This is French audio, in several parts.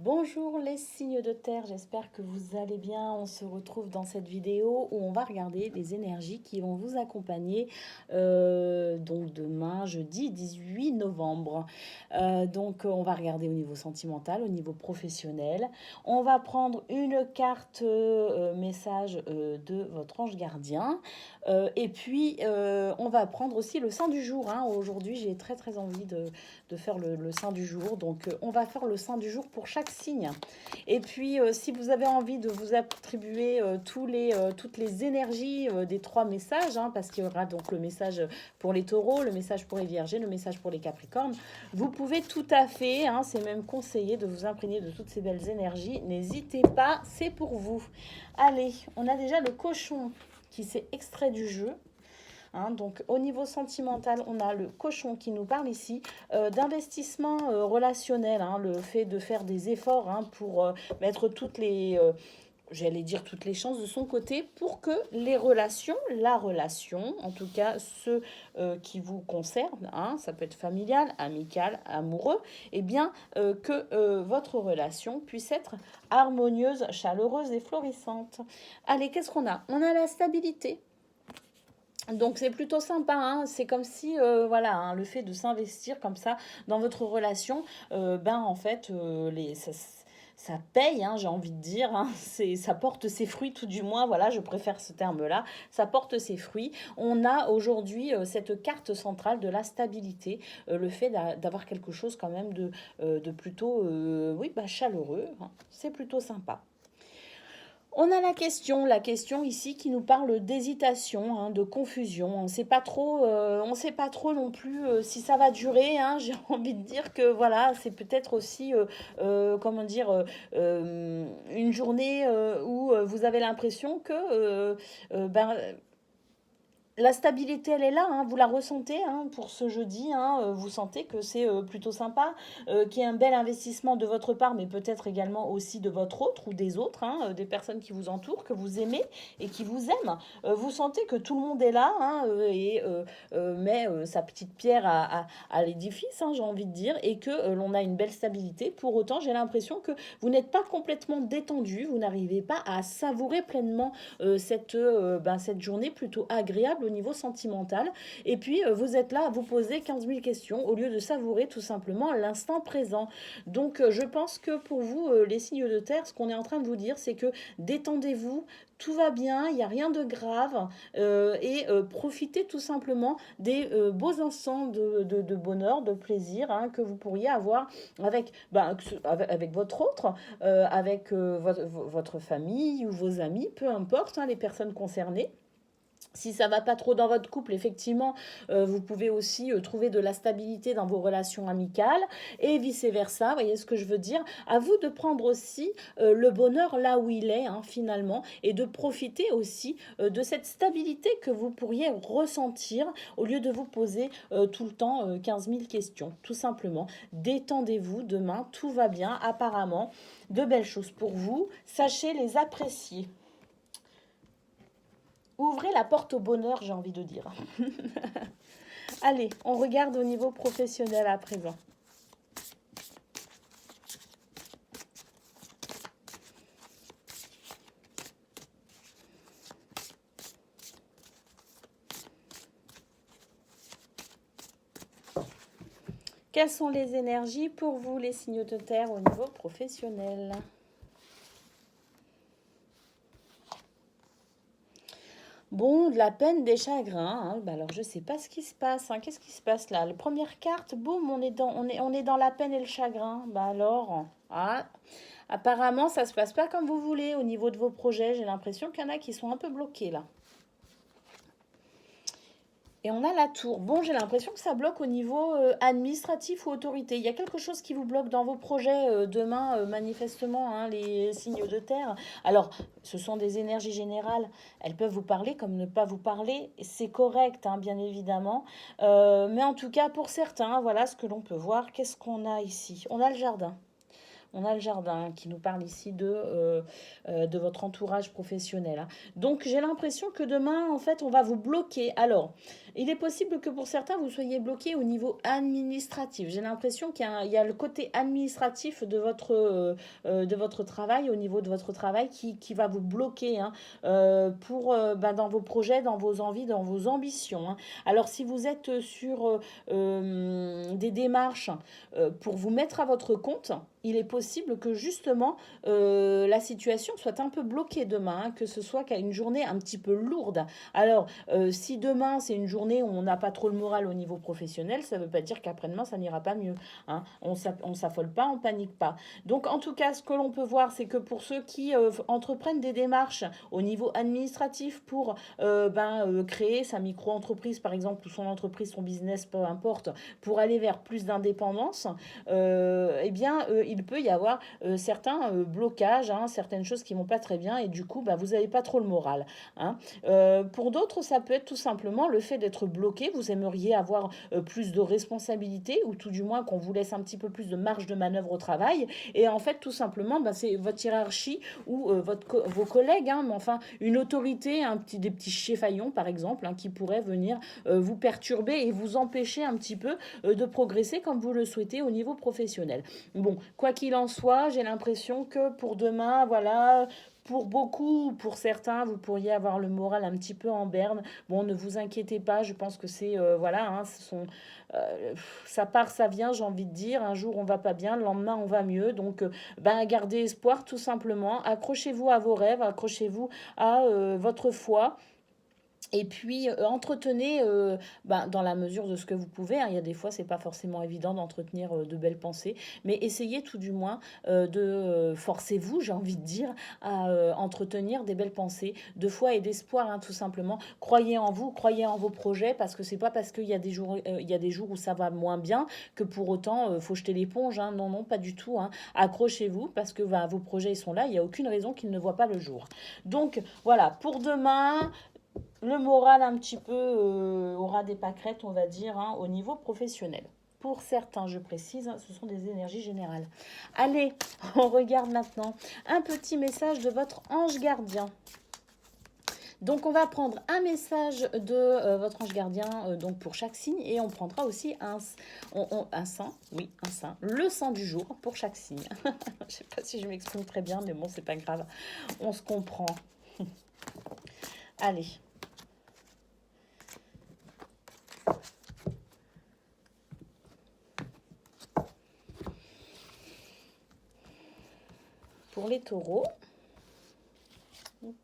Bonjour les signes de terre, j'espère que vous allez bien. On se retrouve dans cette vidéo où on va regarder les énergies qui vont vous accompagner donc demain, jeudi 18 novembre. On va regarder au niveau sentimental, au niveau professionnel. On va prendre une carte message de votre ange gardien. On va prendre aussi le saint du jour. Aujourd'hui, j'ai très envie de faire le saint du jour. On va faire le saint du jour pour chaque signe. Et puis, si vous avez envie de vous attribuer toutes les énergies des trois messages, parce qu'il y aura donc le message pour les taureaux, le message pour les vierges et le message pour les capricornes, vous pouvez tout à fait, c'est même conseillé de vous imprégner de toutes ces belles énergies. N'hésitez pas, c'est pour vous. Allez, on a déjà le cochon qui s'est extrait du jeu. Donc au niveau sentimental, on a le cochon qui nous parle ici d'investissement relationnel, le fait de faire des efforts pour mettre toutes les chances de son côté pour que la relation, en tout cas ceux qui vous concernent, ça peut être familial, amical, amoureux, que votre relation puisse être harmonieuse, chaleureuse et florissante. Allez, qu'est-ce qu'on a? On a la stabilité. Donc c'est plutôt sympa, c'est comme si le fait de s'investir comme ça dans votre relation, ça paye, j'ai envie de dire, ça porte ses fruits, tout du moins, voilà, je préfère ce terme-là, ça porte ses fruits. On a aujourd'hui cette carte centrale de la stabilité, le fait d'avoir quelque chose quand même de plutôt chaleureux, c'est plutôt sympa. On a la question ici qui nous parle d'hésitation, de confusion. On ne sait pas trop non plus si ça va durer. J'ai envie de dire que voilà, c'est peut-être aussi, une journée où vous avez l'impression que la stabilité, elle est là, vous la ressentez pour ce jeudi, vous sentez que c'est plutôt sympa, qu'il y ait un bel investissement de votre part, mais peut-être également aussi de votre autre ou des autres, des personnes qui vous entourent, que vous aimez et qui vous aiment. Vous sentez que tout le monde est là et met sa petite pierre à l'édifice, j'ai envie de dire, et que l'on a une belle stabilité. Pour autant, j'ai l'impression que vous n'êtes pas complètement détendu, vous n'arrivez pas à savourer pleinement cette journée plutôt agréable au niveau sentimental. Et puis, vous êtes là à vous poser 15 000 questions au lieu de savourer tout simplement l'instant présent. Donc, je pense que pour vous, les signes de terre, ce qu'on est en train de vous dire, c'est que détendez-vous, tout va bien, il n'y a rien de grave profitez tout simplement des beaux instants de bonheur, de plaisir que vous pourriez avoir avec votre autre, avec votre famille ou vos amis, peu importe, les personnes concernées. Si ça va pas trop dans votre couple, effectivement, vous pouvez aussi trouver de la stabilité dans vos relations amicales et vice-versa. Vous voyez ce que je veux dire? À vous de prendre aussi le bonheur là où il est, finalement, et de profiter aussi de cette stabilité que vous pourriez ressentir au lieu de vous poser tout le temps 15 000 questions. Tout simplement, détendez-vous demain, tout va bien, apparemment. De belles choses pour vous. Sachez les apprécier. Ouvrez la porte au bonheur, j'ai envie de dire. Allez, on regarde au niveau professionnel à présent. Quelles sont les énergies pour vous, les signes de terre, au niveau professionnel ? Bon, de la peine, des chagrins. Alors, je ne sais pas ce qui se passe. Qu'est-ce qui se passe là? La première carte, boum, on est dans la peine et le chagrin. Apparemment, ça ne se passe pas comme vous voulez au niveau de vos projets. J'ai l'impression qu'il y en a qui sont un peu bloqués là. Et on a la tour. Bon, j'ai l'impression que ça bloque au niveau administratif ou autorité. Il y a quelque chose qui vous bloque dans vos projets demain, manifestement, les signes de terre. Alors, ce sont des énergies générales. Elles peuvent vous parler comme ne pas vous parler. C'est correct, bien évidemment. Mais en tout cas, pour certains, voilà ce que l'on peut voir. Qu'est-ce qu'on a ici? On a le jardin. On a le jardin qui nous parle ici de votre entourage professionnel. Donc, j'ai l'impression que demain, en fait, on va vous bloquer. Alors, Il est possible que pour certains, vous soyez bloqué au niveau administratif. J'ai l'impression il y a le côté administratif de votre travail, au niveau de votre travail, qui va vous bloquer hein, dans vos projets, dans vos envies, dans vos ambitions. Hein. Alors, si vous êtes sur des démarches pour vous mettre à votre compte, il est possible que justement la situation soit un peu bloquée demain, hein, que ce soit une journée un petit peu lourde. Alors, si demain c'est une journée où on n'a pas trop le moral au niveau professionnel, ça ne veut pas dire qu'après-demain ça n'ira pas mieux. Hein. On s'affole pas, on panique pas. Donc, en tout cas, ce que l'on peut voir, c'est que pour ceux qui entreprennent des démarches au niveau administratif pour créer sa micro-entreprise, par exemple, ou son entreprise, son business, peu importe, pour aller vers plus d'indépendance, il peut y avoir certains blocages, hein, certaines choses qui vont pas très bien, et du coup, vous n'avez pas trop le moral. Hein. Pour d'autres, ça peut être tout simplement le fait d'être bloqué. Vous aimeriez avoir plus de responsabilités, ou tout du moins qu'on vous laisse un petit peu plus de marge de manœuvre au travail. Et en fait, tout simplement, c'est votre hiérarchie ou vos collègues, hein, mais enfin, une autorité, des petits chefaillons, par exemple, hein, qui pourraient venir vous perturber et vous empêcher un petit peu de progresser comme vous le souhaitez au niveau professionnel. Bon, quoi qu'il en soit, j'ai l'impression que pour demain, voilà, pour beaucoup, pour certains, vous pourriez avoir le moral un petit peu en berne. Bon, ne vous inquiétez pas, je pense que c'est, voilà, hein, ça part, ça vient, j'ai envie de dire. Un jour, on va pas bien, le lendemain, on va mieux. Donc, gardez espoir, tout simplement. Accrochez-vous à vos rêves, accrochez-vous à votre foi. Et puis, entretenez, dans la mesure de ce que vous pouvez. Hein, il y a des fois, c'est pas forcément évident d'entretenir de belles pensées. Mais essayez tout du moins forcez-vous, j'ai envie de dire, à entretenir des belles pensées de foi et d'espoir, hein, tout simplement. Croyez en vous, croyez en vos projets, parce que c'est pas parce qu'il y a des jours, il y a des jours où ça va moins bien que pour autant, faut jeter l'éponge. Hein. Non, non, pas du tout. Hein. Accrochez-vous, parce que vos projets ils sont là. Il n'y a aucune raison qu'ils ne voient pas le jour. Donc, voilà, pour demain le moral un petit peu aura des pâquerettes, on va dire, hein, au niveau professionnel. Pour certains, je précise, hein, ce sont des énergies générales. Allez, on regarde maintenant un petit message de votre ange gardien. Donc, on va prendre un message de votre ange gardien donc pour chaque signe, et on prendra aussi un saint, oui, un saint, le saint du jour pour chaque signe. Je ne sais pas si je m'exprime très bien, mais bon, c'est pas grave, on se comprend. Allez. Pour les taureaux,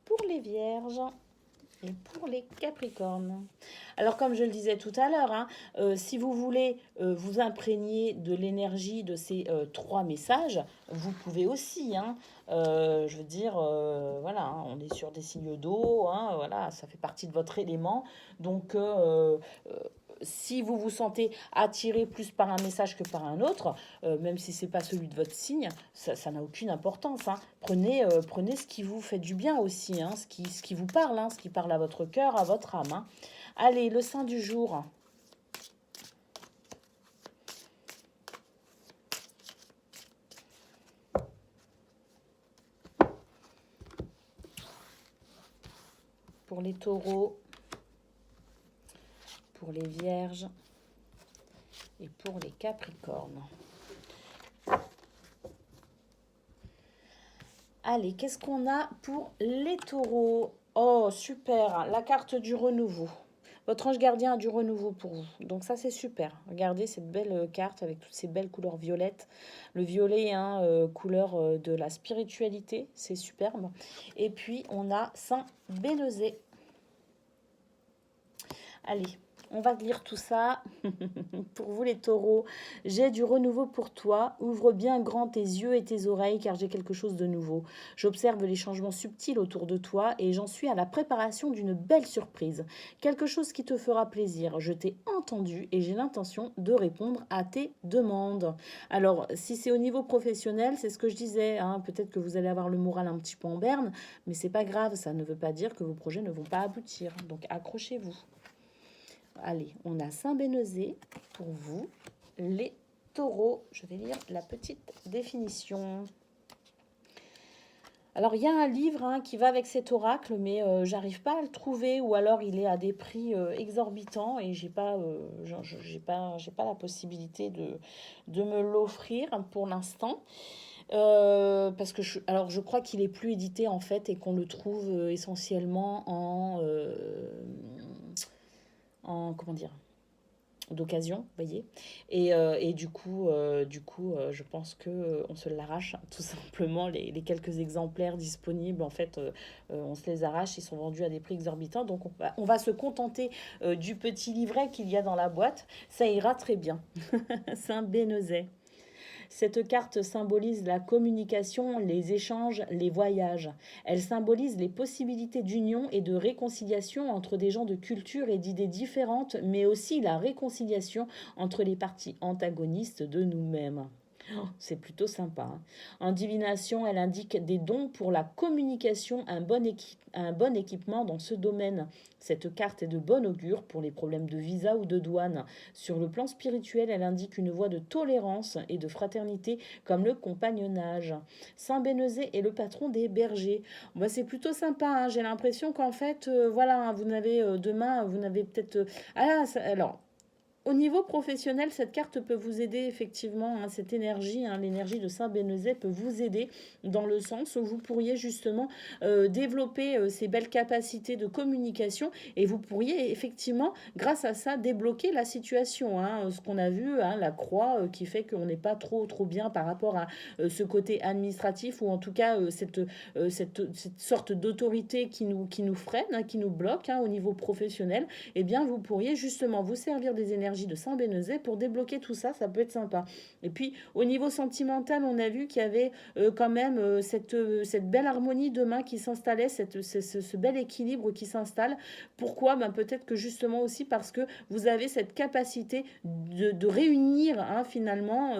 pour les vierges et pour les capricornes. Alors, comme je le disais tout à l'heure, hein, si vous voulez vous imprégner de l'énergie de ces trois messages, vous pouvez aussi. Hein, je veux dire, voilà, hein, on est sur des signes d'eau, hein, voilà, ça fait partie de votre élément. Donc, si vous vous sentez attiré plus par un message que par un autre, même si c'est pas celui de votre signe, ça n'a aucune importance. Hein. Prenez ce qui vous fait du bien aussi, hein, ce qui vous parle, hein, ce qui parle à votre cœur, à votre âme. Hein. Allez, le saint du jour. Pour les taureaux, pour les vierges et pour les capricornes. Allez, qu'est-ce qu'on a pour les taureaux? Oh, super, la carte du renouveau. Votre ange gardien a du renouveau pour vous. Donc ça, c'est super. Regardez cette belle carte avec toutes ces belles couleurs violettes. Le violet, hein, couleur de la spiritualité. C'est superbe. Et puis, on a Saint Bénézé. Allez, on va lire tout ça. Pour vous les taureaux, j'ai du renouveau pour toi. Ouvre bien grand tes yeux et tes oreilles car j'ai quelque chose de nouveau. J'observe les changements subtils autour de toi et j'en suis à la préparation d'une belle surprise. Quelque chose qui te fera plaisir. Je t'ai entendu et j'ai l'intention de répondre à tes demandes. Alors, si c'est au niveau professionnel, c'est ce que je disais. Hein, peut-être que vous allez avoir le moral un petit peu en berne, mais c'est pas grave. Ça ne veut pas dire que vos projets ne vont pas aboutir. Donc, accrochez-vous. Allez, on a Saint Bénézé pour vous, les taureaux. Je vais lire la petite définition. Alors, il y a un livre hein, qui va avec cet oracle, mais j'arrive pas à le trouver, ou alors il est à des prix exorbitants et j'ai pas la possibilité de me l'offrir pour l'instant. Parce que alors je crois qu'il est plus édité en fait et qu'on le trouve essentiellement en comment dire, d'occasion, vous voyez. Et je pense que on se l'arrache, tout simplement. Les quelques exemplaires disponibles, en fait, on se les arrache. Ils sont vendus à des prix exorbitants. Donc, on va se contenter du petit livret qu'il y a dans la boîte. Ça ira très bien. C'est un Bénezet. Cette carte symbolise la communication, les échanges, les voyages. Elle symbolise les possibilités d'union et de réconciliation entre des gens de culture et d'idées différentes, mais aussi la réconciliation entre les parties antagonistes de nous-mêmes. Oh, c'est plutôt sympa, hein. En divination, elle indique des dons pour la communication, un bon équipement dans ce domaine. Cette carte est de bon augure pour les problèmes de visa ou de douane. Sur le plan spirituel, elle indique une voie de tolérance et de fraternité comme le compagnonnage. Saint Bénezet est le patron des bergers. Bah, c'est plutôt sympa, hein. J'ai l'impression qu'en fait, voilà, hein, vous n'avez demain, vous n'avez peut-être... alors, au niveau professionnel, cette carte peut vous aider effectivement, hein, cette énergie, hein, l'énergie de Saint Bénezet peut vous aider dans le sens où vous pourriez justement développer ces belles capacités de communication et vous pourriez effectivement, grâce à ça, débloquer la situation. Hein, ce qu'on a vu, hein, la croix qui fait qu'on n'est pas trop bien par rapport à ce côté administratif ou en tout cas cette sorte d'autorité qui nous freine, hein, qui nous bloque hein, au niveau professionnel. Eh bien, vous pourriez justement vous servir des énergies de Saint Bénezet pour débloquer tout ça, ça peut être sympa. Et puis, au niveau sentimental, on a vu qu'il y avait quand même cette belle harmonie de main qui s'installait, ce bel équilibre qui s'installe. Pourquoi ben, peut-être que justement aussi parce que vous avez cette capacité de réunir hein, finalement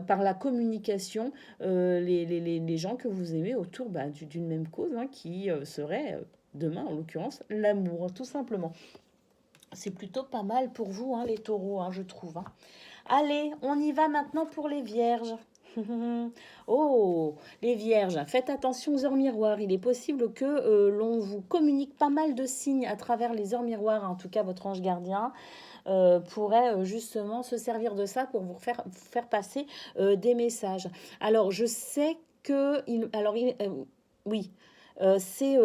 par la communication les gens que vous aimez autour ben, d'une même cause hein, qui serait demain en l'occurrence l'amour tout simplement. C'est plutôt pas mal pour vous, hein, les taureaux, hein, je trouve. Hein. Allez, on y va maintenant pour les vierges. Oh, les vierges, faites attention aux heures miroirs. Il est possible que l'on vous communique pas mal de signes à travers les heures miroirs. En tout cas, votre ange gardien pourrait justement se servir de ça pour vous faire passer des messages. Alors, je sais que... oui, c'est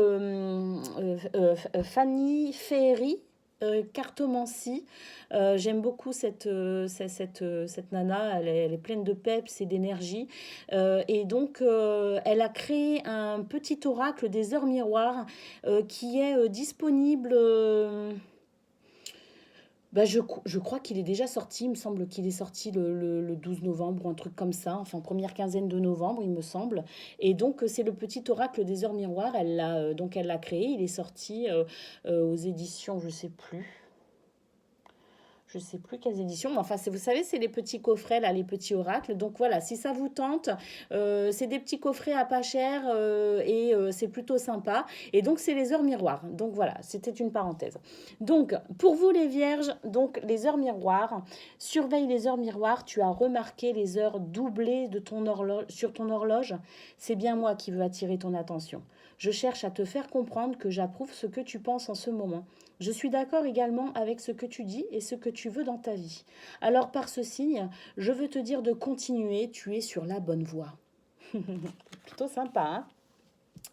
Fanny Ferry cartomancie. J'aime beaucoup cette nana, elle est pleine de peps et d'énergie. Et donc, elle a créé un petit oracle des heures miroirs qui est disponible. Bah, je crois qu'il est déjà sorti, il me semble qu'il est sorti le 12 novembre ou un truc comme ça, enfin première quinzaine de novembre il me semble. Et donc c'est le petit oracle des heures miroirs, elle l'a créé, il est sorti aux éditions, je sais plus quelles éditions, mais enfin, vous savez, c'est les petits coffrets, là, les petits oracles. Donc voilà, si ça vous tente, c'est des petits coffrets à pas cher et c'est plutôt sympa. Et donc, c'est les heures miroirs. Donc voilà, c'était une parenthèse. Donc, pour vous les vierges, donc les heures miroirs, surveille les heures miroirs. Tu as remarqué les heures doublées de ton horloge, sur ton horloge. C'est bien moi qui veux attirer ton attention. Je cherche à te faire comprendre que j'approuve ce que tu penses en ce moment. Je suis d'accord également avec ce que tu dis et ce que tu veux dans ta vie. Alors par ce signe, je veux te dire de continuer, tu es sur la bonne voie. Plutôt sympa, hein?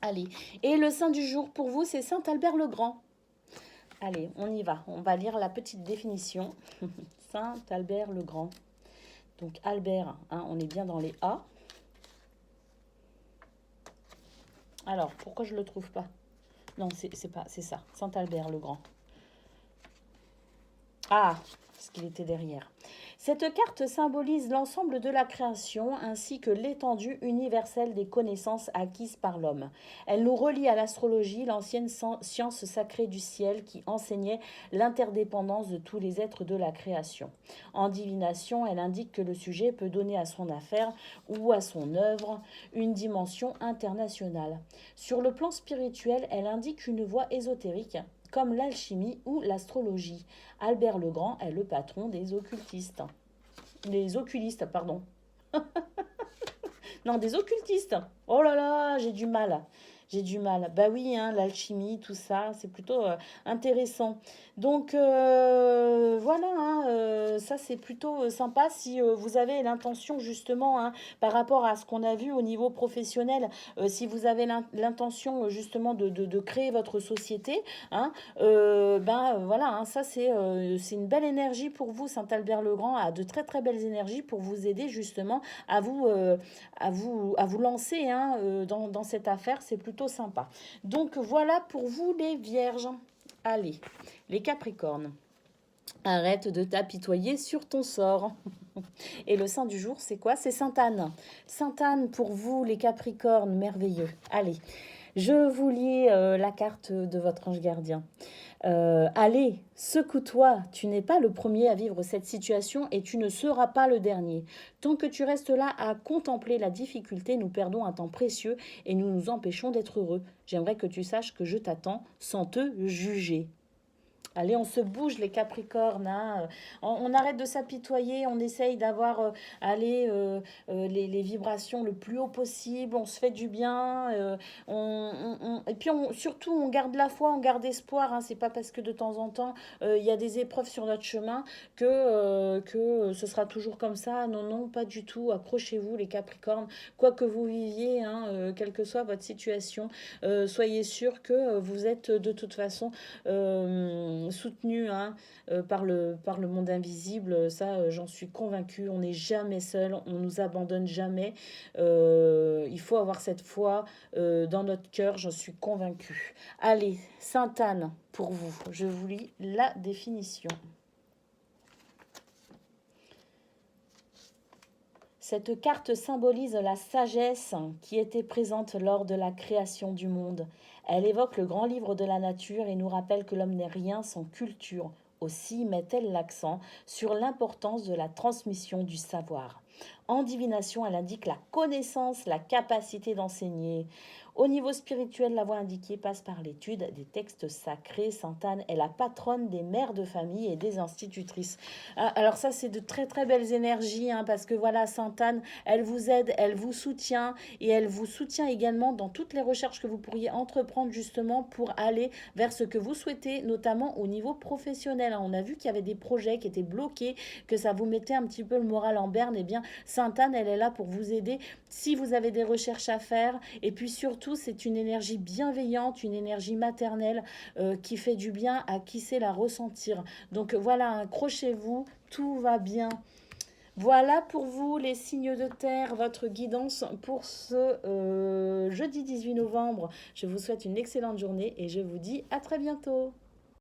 Allez, et le saint du jour pour vous, c'est Saint Albert le Grand. Allez, on y va, on va lire la petite définition. Saint Albert le Grand. Donc Albert, hein, on est bien dans les A. Alors, pourquoi je ne le trouve pas? Non, c'est ça, Saint Albert le Grand. Ah, parce qu'il était derrière. Cette carte symbolise l'ensemble de la création ainsi que l'étendue universelle des connaissances acquises par l'homme. Elle nous relie à l'astrologie, l'ancienne science sacrée du ciel qui enseignait l'interdépendance de tous les êtres de la création. En divination, elle indique que le sujet peut donner à son affaire ou à son œuvre une dimension internationale. Sur le plan spirituel, elle indique une voie ésotérique comme l'alchimie ou l'astrologie. Albert le Grand est le patron des occultistes. Les oculistes, pardon. Non, des occultistes. Oh là là, j'ai du mal. J'ai du mal. Bah oui, hein, l'alchimie, tout ça, c'est plutôt intéressant. Donc voilà, hein, ça c'est plutôt sympa si vous avez l'intention justement, hein, par rapport à ce qu'on a vu au niveau professionnel, si vous avez l'intention justement de créer votre société, hein, voilà, hein, ça c'est une belle énergie pour vous. Saint-Albert-le-Grand a de très très belles énergies pour vous aider justement à vous, à vous lancer, hein, dans cette affaire. C'est plutôt sympa. Donc voilà pour vous les vierges. Allez, les capricornes. Arrête de t'apitoyer sur ton sort. Et le saint du jour, c'est quoi? C'est Sainte Anne. Sainte Anne pour vous, les capricornes, merveilleux. Allez, je vous lis la carte de votre ange gardien. Allez, secoue-toi, tu n'es pas le premier à vivre cette situation et tu ne seras pas le dernier. Tant que tu restes là à contempler la difficulté, nous perdons un temps précieux et nous nous empêchons d'être heureux. J'aimerais que tu saches que je t'attends sans te juger. Allez, on se bouge les Capricornes, hein. On arrête de s'apitoyer, on essaye d'avoir les vibrations le plus haut possible, on se fait du bien, et puis surtout on garde la foi, on garde espoir, hein. C'est pas parce que de temps en temps il y a des épreuves sur notre chemin que ce sera toujours comme ça. Non, non, pas du tout. Accrochez-vous les Capricornes, quoi que vous viviez, hein, quelle que soit votre situation, soyez sûr que vous êtes de toute façon soutenu, hein, par le monde invisible. Ça, j'en suis convaincue. On n'est jamais seul, on nous abandonne jamais. Il faut avoir cette foi dans notre cœur, j'en suis convaincue. Allez, Sainte Anne, pour vous, je vous lis la définition. Cette carte symbolise la sagesse qui était présente lors de la création du monde. Elle évoque le grand livre de la nature et nous rappelle que l'homme n'est rien sans culture. Aussi met-elle l'accent sur l'importance de la transmission du savoir. En divination, elle indique la connaissance, la capacité d'enseigner. Au niveau spirituel, la voie indiquée passe par l'étude des textes sacrés. Sainte Anne est la patronne des mères de famille et des institutrices. Alors ça, c'est de très très belles énergies, hein, parce que voilà, Sainte Anne, elle vous aide, elle vous soutient, et elle vous soutient également dans toutes les recherches que vous pourriez entreprendre justement pour aller vers ce que vous souhaitez, notamment au niveau professionnel, hein. On a vu qu'il y avait des projets qui étaient bloqués, que ça vous mettait un petit peu le moral en berne. Eh bien, Sainte Anne, elle est là pour vous aider si vous avez des recherches à faire. Et puis surtout, c'est une énergie bienveillante, une énergie maternelle qui fait du bien à qui sait la ressentir. Donc voilà, accrochez-vous, tout va bien. Voilà pour vous les signes de terre, votre guidance pour ce jeudi 18 novembre. Je vous souhaite une excellente journée et je vous dis à très bientôt.